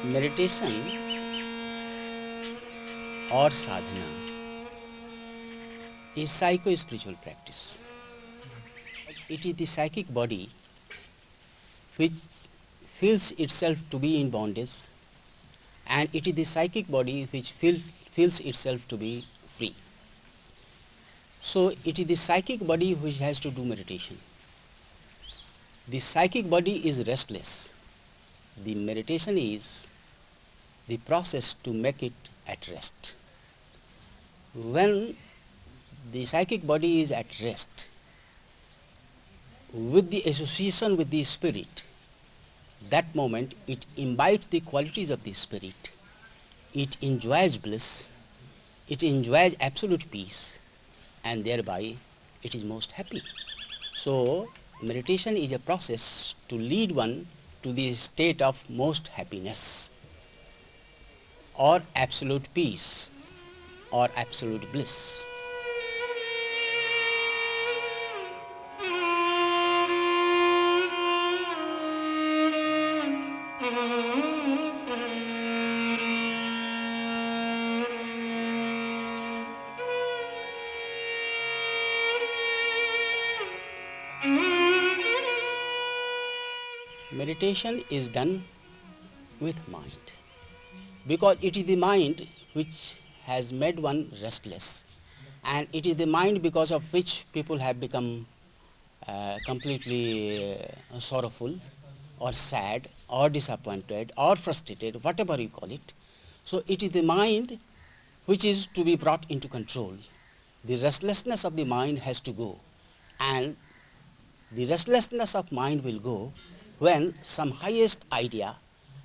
Meditation or sadhana is psycho-spiritual practice. It is the psychic body which feels itself to be in bondage, and it is the psychic body which feels itself to be free. So it is the psychic body which has to do meditation. The psychic body is restless. The meditation is the process to make it at rest. When the psychic body is at rest, with the association with the spirit, that moment it imbibes the qualities of the spirit, it enjoys bliss, it enjoys absolute peace, and thereby it is most happy. So meditation is a process to lead one to the state of most happiness, or absolute peace, or absolute bliss. Meditation is done with mind, because it is the mind which has made one restless, and it is the mind because of which people have become completely sorrowful or sad or disappointed or frustrated, whatever you call it. So it is the mind which is to be brought into control. The restlessness of the mind has to go, and the restlessness of mind will go when some highest idea,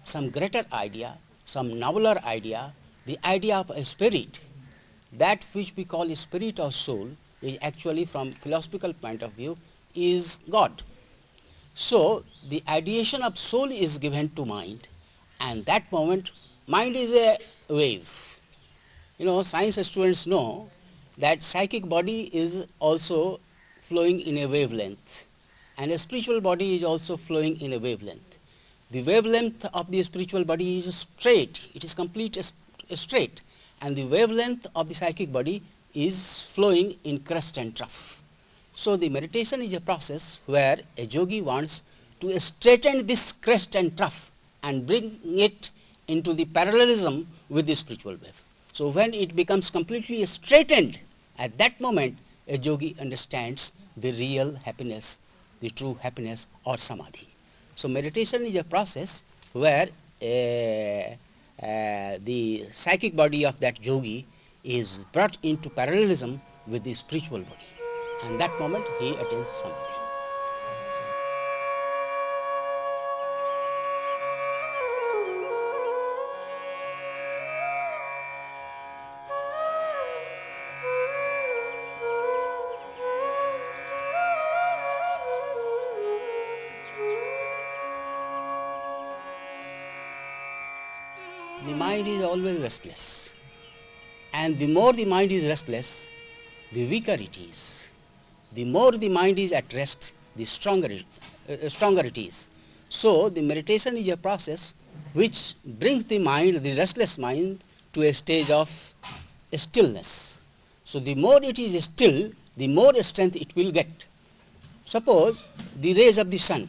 some greater idea, some nobler idea, the idea of a spirit, that which we call a spirit or soul, is actually from philosophical point of view is God. So the ideation of soul is given to mind, and that moment mind is a wave. Science students know that psychic body is also flowing in a wavelength, and a spiritual body is also flowing in a wavelength. The wavelength of the spiritual body is straight, it is complete straight, and the wavelength of the psychic body is flowing in crest and trough. So the meditation is a process where a yogi wants to straighten this crest and trough and bring it into the parallelism with the spiritual wave. So when it becomes completely straightened, at that moment a yogi understands the real happiness, the true happiness or samadhi. So meditation is a process where the psychic body of that yogi is brought into parallelism with the spiritual body, and that moment he attains samadhi. The mind is always restless, and the more the mind is restless, the weaker it is. The more the mind is at rest, the stronger it is. So the meditation is a process which brings the mind, the restless mind, to a stage of stillness. So the more it is still, the more strength it will get. Suppose the rays of the sun,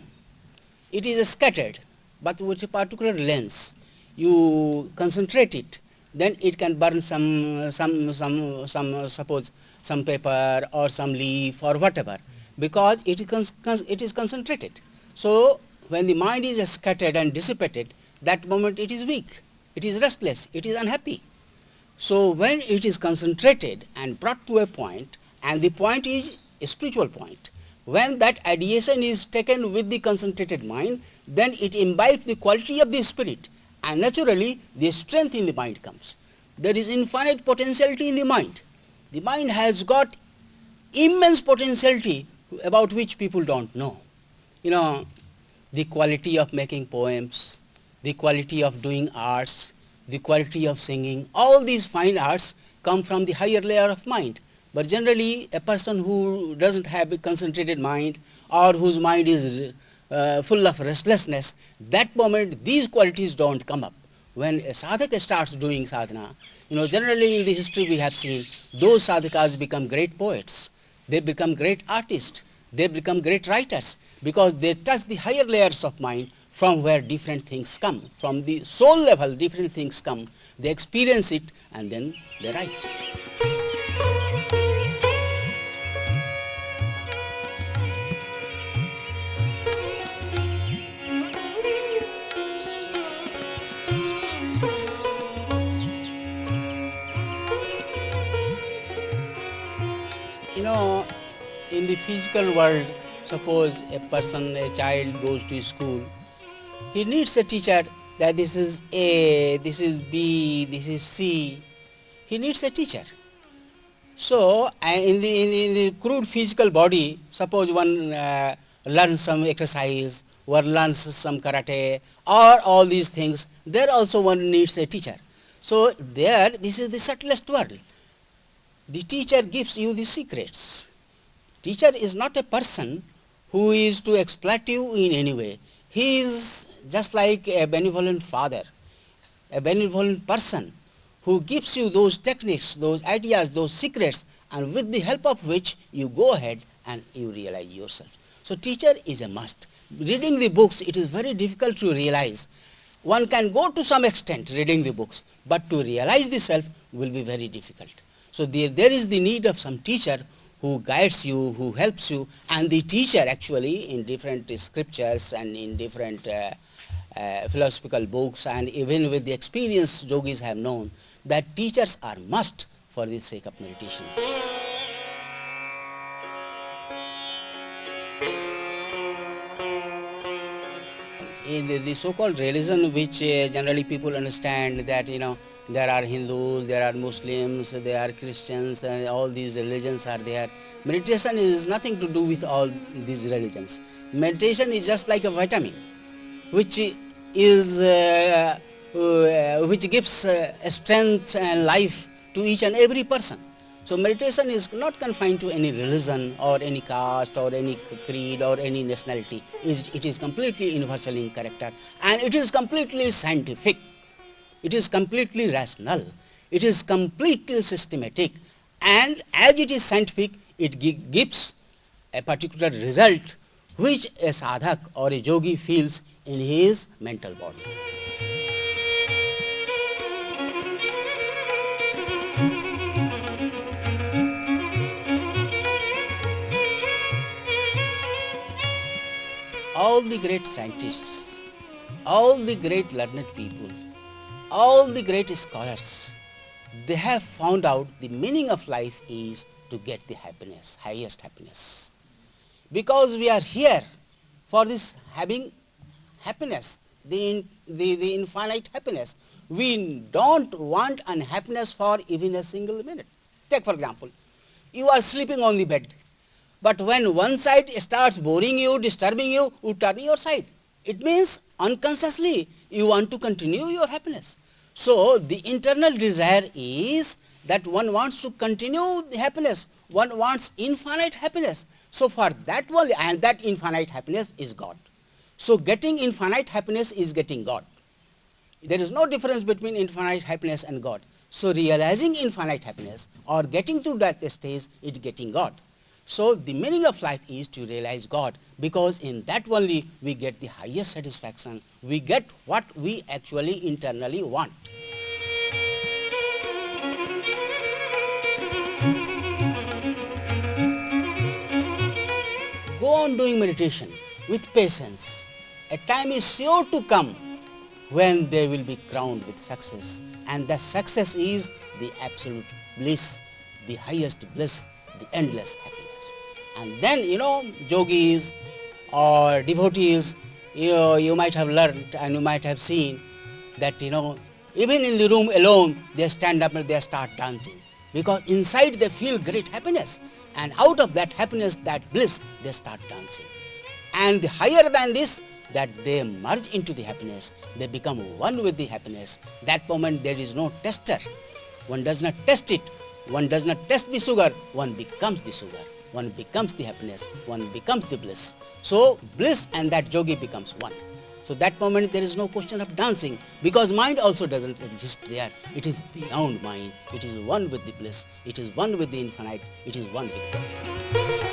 it is scattered, but with a particular lens, you concentrate it, then it can burn some suppose some paper or some leaf or whatever, because it is concentrated. So when the mind is scattered and dissipated, that moment it is weak, it is restless, it is unhappy. So when it is concentrated and brought to a point, and the point is a spiritual point, when that ideation is taken with the concentrated mind, then it imbibes the quality of the spirit, and naturally the strength in the mind comes. There is infinite potentiality in the mind. The mind has got immense potentiality about which people don't know. The quality of making poems, the quality of doing arts, the quality of singing, all these fine arts come from the higher layer of mind. But generally a person who doesn't have a concentrated mind, or whose mind is full of restlessness, that moment these qualities don't come up. when a sadhaka starts doing sadhana, generally in the history we have seen those sadhakas become great poets, they become great artists, they become great writers because they touch the higher layers of mind from where different things come. From the soul level, different things come, they experience it and then they write. You know, in the physical world, suppose a person, a child goes to school, he needs a teacher that this is A, this is B, this is C. He needs a teacher. So, in the crude physical body, suppose one learns some exercise, or learns some karate, or all these things, there also one needs a teacher. So, there, this is the subtlest world. The teacher gives you the secrets. Teacher is not a person who is to exploit you in any way. He is just like a benevolent father, a benevolent person who gives you those techniques, those ideas, those secrets, and with the help of which you go ahead and you realize yourself. So teacher is a must. Reading the books, it is very difficult to realize. One can go to some extent reading the books, but to realize the self will be very difficult. So there is the need of some teacher who guides you, who helps you, and the teacher actually in different scriptures and in different philosophical books, and even with the experience yogis have known that teachers are must for the sake of meditation. In the so-called religion which generally people understand that there are Hindus, there are Muslims, there are Christians, and all these religions are there. Meditation is nothing to do with all these religions. Meditation is just like a vitamin which is which gives strength and life to each and every person. So meditation is not confined to any religion or any caste or any creed or any nationality. It is completely universal in character, and it is completely scientific. It is completely rational. It is completely systematic, and as it is scientific, it gives a particular result which a sadhak or a yogi feels in his mental body. All the great scientists, all the great learned people, all the great scholars, they have found out the meaning of life is to get the happiness, highest happiness. Because we are here for this having happiness, the infinite happiness. We don't want unhappiness for even a single minute. Take for example, you are sleeping on the bed, but when one side starts boring you, disturbing you, you turn your side. It means unconsciously you want to continue your happiness. So the internal desire is that one wants to continue the happiness, one wants infinite happiness. So for that one, and that infinite happiness is God. So getting infinite happiness is getting God. There is no difference between infinite happiness and God. So realizing infinite happiness or getting to that stage is getting God. So the meaning of life is to realize God, because in that only we get the highest satisfaction. We get what we actually internally want. Go on doing meditation with patience. A time is sure to come when they will be crowned with success. And the success is the absolute bliss, the highest bliss, the endless happiness. And then, yogis or devotees, you might have learned and you might have seen that, even in the room alone, they stand up and they start dancing. Because inside they feel great happiness. And out of that happiness, that bliss, they start dancing. And higher than this, that they merge into the happiness, they become one with the happiness. That moment there is no tester. One does not test it. One does not test the sugar. One becomes the sugar. One becomes the happiness. One becomes the bliss. So bliss and that yogi becomes one. So that moment there is no question of dancing, because mind also doesn't exist there. It is beyond mind. It is one with the bliss. It is one with the infinite. It is one with God.